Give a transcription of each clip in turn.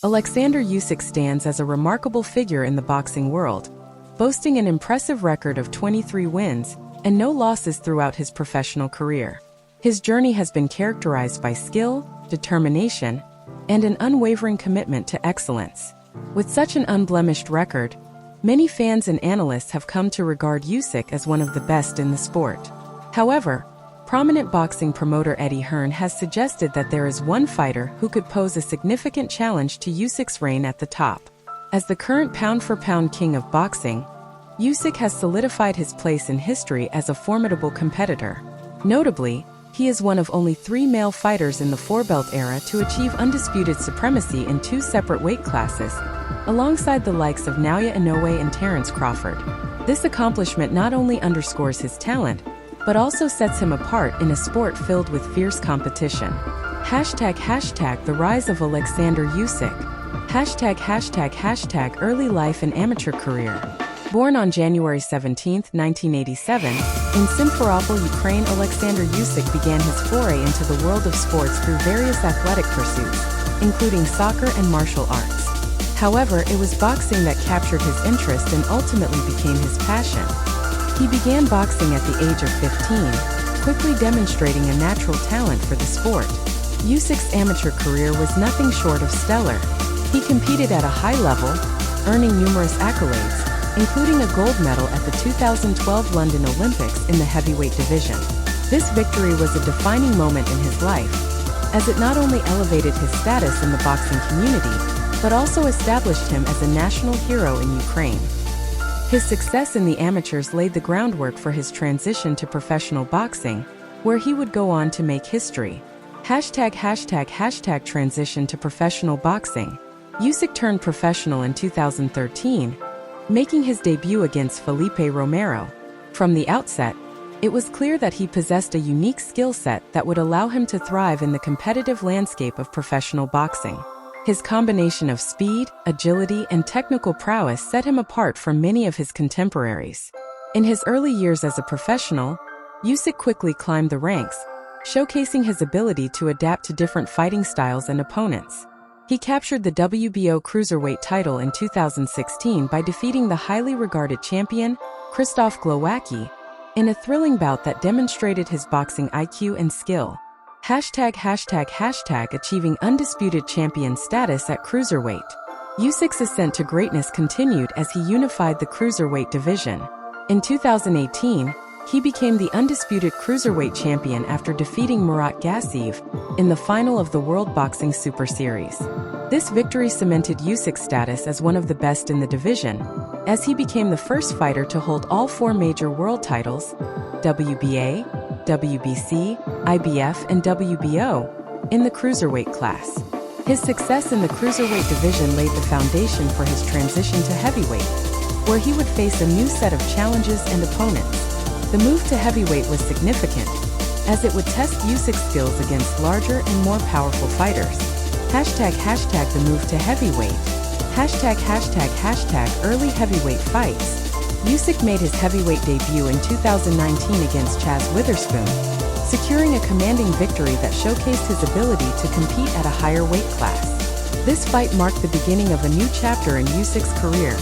Oleksandr Usyk stands as a remarkable figure in the boxing world, boasting an impressive record of 23 wins and no losses throughout his professional career. His journey has been characterized by skill, determination, and an unwavering commitment to excellence. With such an unblemished record, many fans and analysts have come to regard Usyk as one of the best in the sport. However, prominent boxing promoter Eddie Hearn has suggested that there is one fighter who could pose a significant challenge to Usyk's reign at the top. As the current pound-for-pound king of boxing, Usyk has solidified his place in history as a formidable competitor. Notably, he is one of only 3 male fighters in the four-belt era to achieve undisputed supremacy in 2 separate weight classes, alongside the likes of Naoya Inoue and Terence Crawford. This accomplishment not only underscores his talent, but also sets him apart in a sport filled with fierce competition. #The rise of Oleksandr Usyk. #Early life and amateur career. Born on January 17, 1987, in Simferopol, Ukraine, Oleksandr Usyk began his foray into the world of sports through various athletic pursuits, including soccer and martial arts. However, it was boxing that captured his interest and ultimately became his passion. He began boxing at the age of 15, quickly demonstrating a natural talent for the sport. Usyk's amateur career was nothing short of stellar. He competed at a high level, earning numerous accolades, including a gold medal at the 2012 London Olympics in the heavyweight division. This victory was a defining moment in his life, as it not only elevated his status in the boxing community, but also established him as a national hero in Ukraine. His success in the amateurs laid the groundwork for his transition to professional boxing, where he would go on to make history. Transition to professional boxing. Usyk turned professional in 2013, making his debut against Felipe Romero. From the outset, it was clear that he possessed a unique skill set that would allow him to thrive in the competitive landscape of professional boxing. His combination of speed, agility, and technical prowess set him apart from many of his contemporaries. In his early years as a professional, Usyk quickly climbed the ranks, showcasing his ability to adapt to different fighting styles and opponents. He captured the WBO cruiserweight title in 2016 by defeating the highly regarded champion, Krzysztof Glowacki, in a thrilling bout that demonstrated his boxing IQ and skill. Achieving undisputed champion status at cruiserweight. Usyk's ascent to greatness continued as he unified the cruiserweight division. In 2018, he became the undisputed cruiserweight champion after defeating Murat Gassiev in the final of the World Boxing Super Series. This victory cemented Usyk's status as one of the best in the division, as he became the first fighter to hold all 4 major world titles, WBA, WBC, IBF, and WBO, in the cruiserweight class. His success in the cruiserweight division laid the foundation for his transition to heavyweight, where he would face a new set of challenges and opponents. The move to heavyweight was significant, as it would test Usyk's skills against larger and more powerful fighters. The move to heavyweight. Early heavyweight fights. Usyk made his heavyweight debut in 2019 against Chaz Witherspoon, securing a commanding victory that showcased his ability to compete at a higher weight class. This fight marked the beginning of a new chapter in Usyk's career,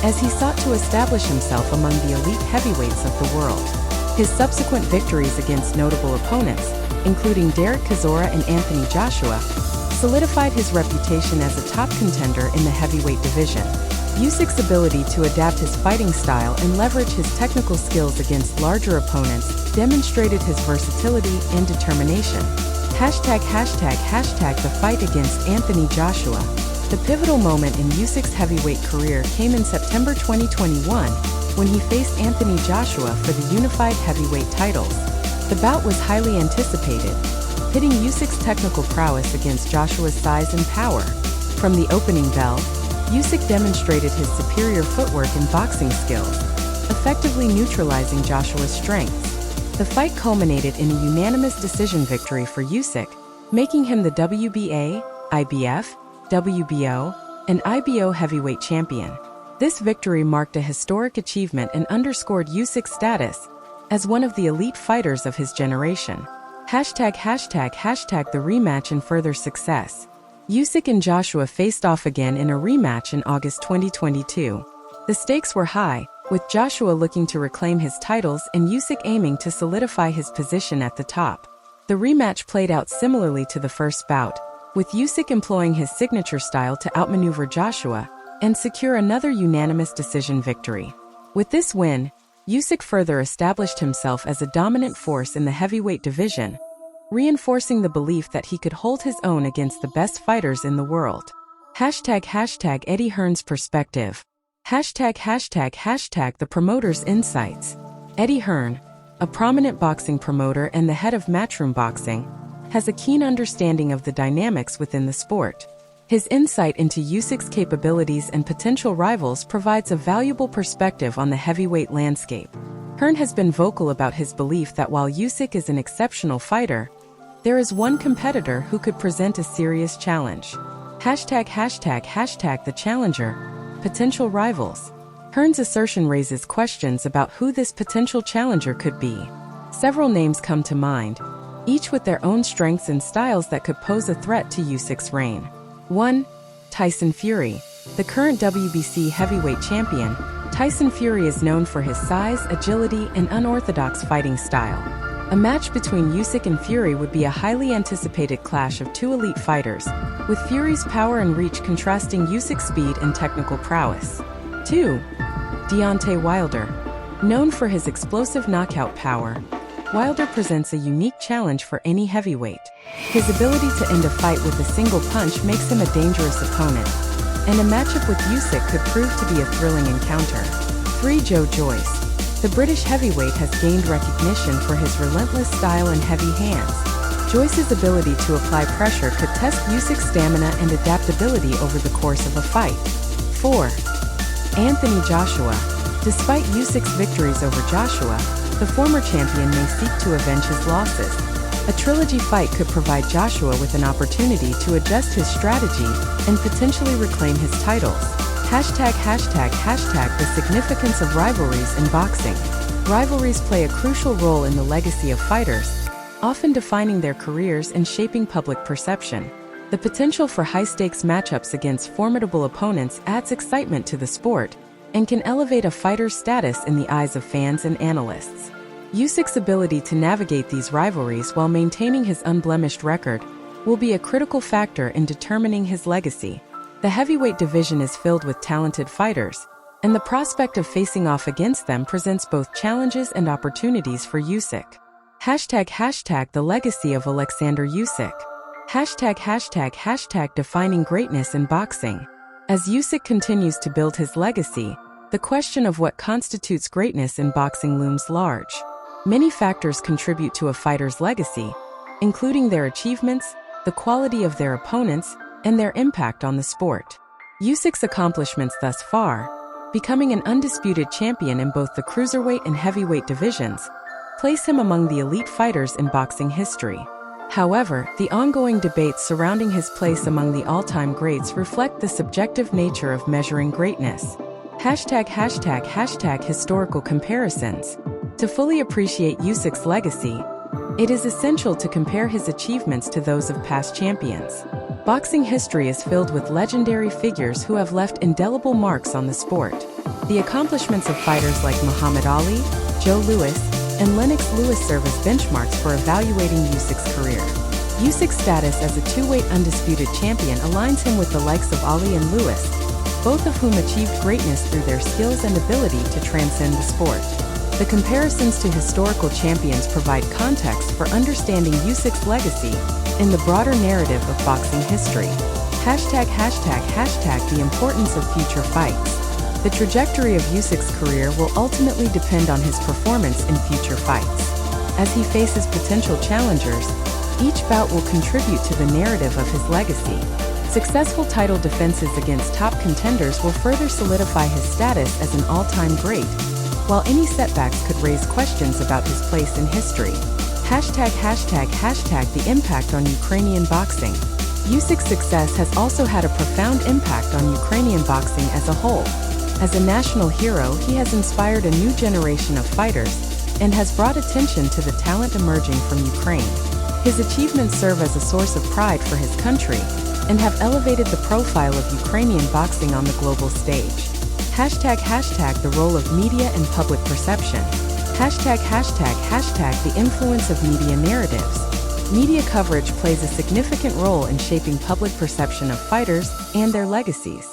as he sought to establish himself among the elite heavyweights of the world. His subsequent victories against notable opponents, including Derek Chisora and Anthony Joshua, solidified his reputation as a top contender in the heavyweight division. Usyk's ability to adapt his fighting style and leverage his technical skills against larger opponents demonstrated his versatility and determination. The fight against Anthony Joshua. The pivotal moment in Usyk's heavyweight career came in September 2021, when he faced Anthony Joshua for the unified heavyweight titles. The bout was highly anticipated, pitting Usyk's technical prowess against Joshua's size and power. From the opening bell, Usyk demonstrated his superior footwork and boxing skills, effectively neutralizing Joshua's strengths. The fight culminated in a unanimous decision victory for Usyk, making him the WBA, IBF, WBO, and IBO heavyweight champion. This victory marked a historic achievement and underscored Usyk's status as one of the elite fighters of his generation. The rematch and further success. Usyk and Joshua faced off again in a rematch in August 2022. The stakes were high, with Joshua looking to reclaim his titles and Usyk aiming to solidify his position at the top. The rematch played out similarly to the first bout, with Usyk employing his signature style to outmaneuver Joshua and secure another unanimous decision victory. With this win, Usyk further established himself as a dominant force in the heavyweight division, reinforcing the belief that he could hold his own against the best fighters in the world. ## Eddie Hearn's perspective. ## The promoter's insights. Eddie Hearn, a prominent boxing promoter and the head of Matchroom Boxing, has a keen understanding of the dynamics within the sport. His insight into Usyk's capabilities and potential rivals provides a valuable perspective on the heavyweight landscape. Hearn has been vocal about his belief that while Usyk is an exceptional fighter, there is one competitor who could present a serious challenge. ## The challenger. Potential rivals. Hearn's assertion raises questions about who this potential challenger could be. Several names come to mind, each with their own strengths and styles that could pose a threat to Usyk's reign. 1. Tyson Fury. The current WBC heavyweight champion, Tyson Fury is known for his size, agility, and unorthodox fighting style. A match between Usyk and Fury would be a highly anticipated clash of two elite fighters, with Fury's power and reach contrasting Usyk's speed and technical prowess. 2. Deontay Wilder. Known for his explosive knockout power, Wilder presents a unique challenge for any heavyweight. His ability to end a fight with a single punch makes him a dangerous opponent, and a matchup with Usyk could prove to be a thrilling encounter. 3. Joe Joyce. The British heavyweight has gained recognition for his relentless style and heavy hands. Joyce's ability to apply pressure could test Usyk's stamina and adaptability over the course of a fight. 4. Anthony Joshua. Despite Usyk's victories over Joshua, the former champion may seek to avenge his losses. A trilogy fight could provide Joshua with an opportunity to adjust his strategy and potentially reclaim his titles. ## The significance of rivalries in boxing. Rivalries play a crucial role in the legacy of fighters, often defining their careers and shaping public perception. The potential for high-stakes matchups against formidable opponents adds excitement to the sport and can elevate a fighter's status in the eyes of fans and analysts. Usyk's ability to navigate these rivalries while maintaining his unblemished record will be a critical factor in determining his legacy. The heavyweight division is filled with talented fighters, and the prospect of facing off against them presents both challenges and opportunities for Usyk. ## The legacy of Oleksandr Usyk. ## Defining greatness in boxing. As Usyk continues to build his legacy, the question of what constitutes greatness in boxing looms large. Many factors contribute to a fighter's legacy, including their achievements, the quality of their opponents, and their impact on the sport. Usyk's accomplishments thus far, becoming an undisputed champion in both the cruiserweight and heavyweight divisions, place him among the elite fighters in boxing history. However, the ongoing debates surrounding his place among the all-time greats reflect the subjective nature of measuring greatness. ## Historical comparisons. To fully appreciate Usyk's legacy, it is essential to compare his achievements to those of past champions. Boxing history is filled with legendary figures who have left indelible marks on the sport. The accomplishments of fighters like Muhammad Ali, Joe Louis, and Lennox Lewis serve as benchmarks for evaluating Usyk's career. Usyk's status as a two-weight undisputed champion aligns him with the likes of Ali and Lewis, both of whom achieved greatness through their skills and ability to transcend the sport. The comparisons to historical champions provide context for understanding Usyk's legacy in the broader narrative of boxing history. ## The importance of future fights. The trajectory of Usyk's career will ultimately depend on his performance in future fights. As he faces potential challengers, each bout will contribute to the narrative of his legacy. Successful title defenses against top contenders will further solidify his status as an all-time great, while any setbacks could raise questions about his place in history. ## The impact on Ukrainian boxing. Usyk's success has also had a profound impact on Ukrainian boxing as a whole. As a national hero, he has inspired a new generation of fighters and has brought attention to the talent emerging from Ukraine. His achievements serve as a source of pride for his country, and have elevated the profile of Ukrainian boxing on the global stage. Hashtag the role of media and public perception. Hashtag the influence of media narratives. Media coverage plays a significant role in shaping public perception of fighters and their legacies.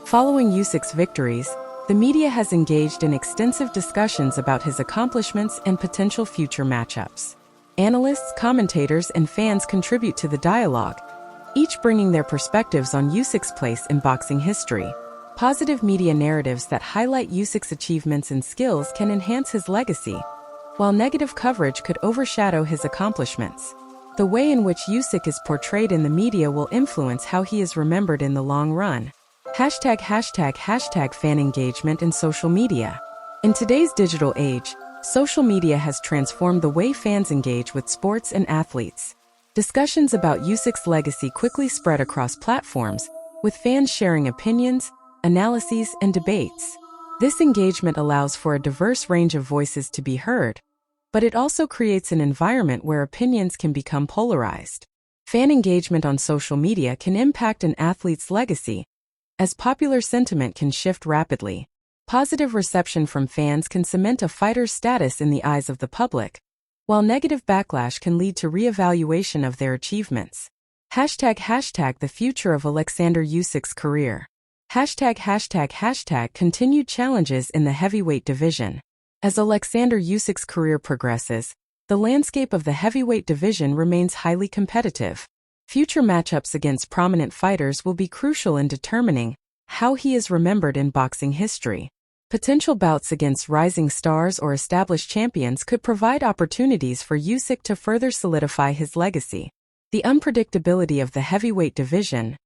Following Usyk's victories, the media has engaged in extensive discussions about his accomplishments and potential future matchups. Analysts, commentators, and fans contribute to the dialogue, each bringing their perspectives on Usyk's place in boxing history. Positive media narratives that highlight Usyk's achievements and skills can enhance his legacy, while negative coverage could overshadow his accomplishments. The way in which Usyk is portrayed in the media will influence how he is remembered in the long run. Hashtag fan engagement in social media. In today's digital age, social media has transformed the way fans engage with sports and athletes. Discussions about Usyk's legacy quickly spread across platforms, with fans sharing opinions, analyses, and debates. This engagement allows for a diverse range of voices to be heard, but it also creates an environment where opinions can become polarized. Fan engagement on social media can impact an athlete's legacy, as popular sentiment can shift rapidly. Positive reception from fans can cement a fighter's status in the eyes of the public, while negative backlash can lead to re-evaluation of their achievements. Hashtag the future of Oleksandr Usyk's career. Hashtag continued challenges in the heavyweight division. As Oleksandr Usyk's career progresses, the landscape of the heavyweight division remains highly competitive. Future matchups against prominent fighters will be crucial in determining how he is remembered in boxing history. Potential bouts against rising stars or established champions could provide opportunities for Usyk to further solidify his legacy. The unpredictability of the heavyweight division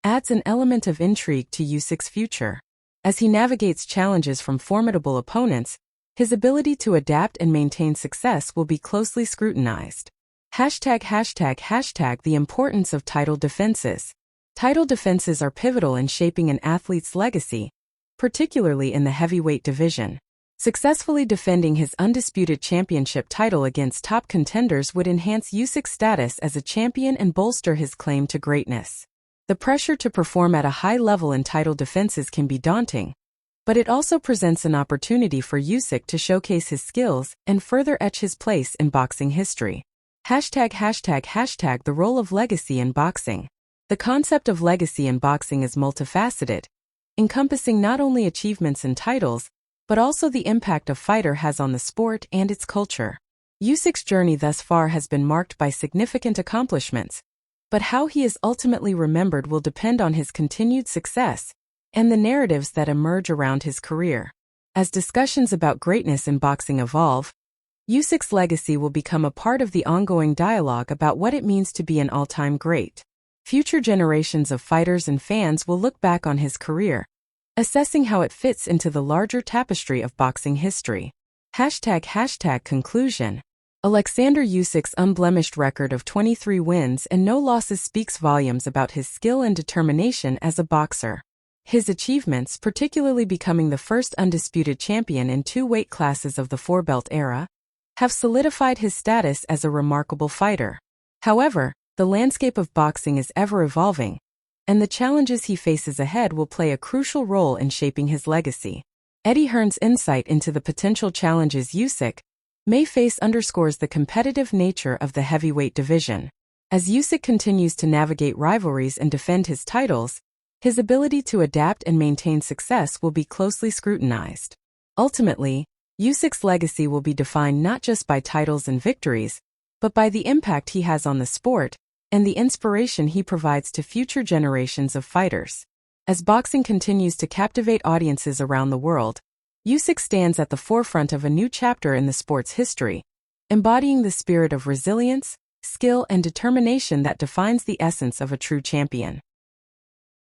adds an element of intrigue to Usyk's future. As he navigates challenges from formidable opponents, his ability to adapt and maintain success will be closely scrutinized. Hashtag the importance of title defenses. Title defenses are pivotal in shaping an athlete's legacy, particularly in the heavyweight division. Successfully defending his undisputed championship title against top contenders would enhance Usyk's status as a champion and bolster his claim to greatness. The pressure to perform at a high level in title defenses can be daunting, but it also presents an opportunity for Usyk to showcase his skills and further etch his place in boxing history. Hashtag the role of legacy in boxing. The concept of legacy in boxing is multifaceted, encompassing not only achievements and titles, but also the impact a fighter has on the sport and its culture. Usyk's journey thus far has been marked by significant accomplishments, but how he is ultimately remembered will depend on his continued success and the narratives that emerge around his career. As discussions about greatness in boxing evolve, Usyk's legacy will become a part of the ongoing dialogue about what it means to be an all-time great. Future generations of fighters and fans will look back on his career, assessing how it fits into the larger tapestry of boxing history. Hashtag conclusion. Oleksandr Usyk's unblemished record of 23 wins and no losses speaks volumes about his skill and determination as a boxer. His achievements, particularly becoming the first undisputed champion in 2 weight classes of the four-belt era, have solidified his status as a remarkable fighter. However, the landscape of boxing is ever evolving, and the challenges he faces ahead will play a crucial role in shaping his legacy. Eddie Hearn's insight into the potential challenges Usyk may face underscores the competitive nature of the heavyweight division. As Usyk continues to navigate rivalries and defend his titles, his ability to adapt and maintain success will be closely scrutinized. Ultimately, Usyk's legacy will be defined not just by titles and victories, but by the impact he has on the sport and the inspiration he provides to future generations of fighters. As boxing continues to captivate audiences around the world, Usyk stands at the forefront of a new chapter in the sport's history, embodying the spirit of resilience, skill, and determination that defines the essence of a true champion.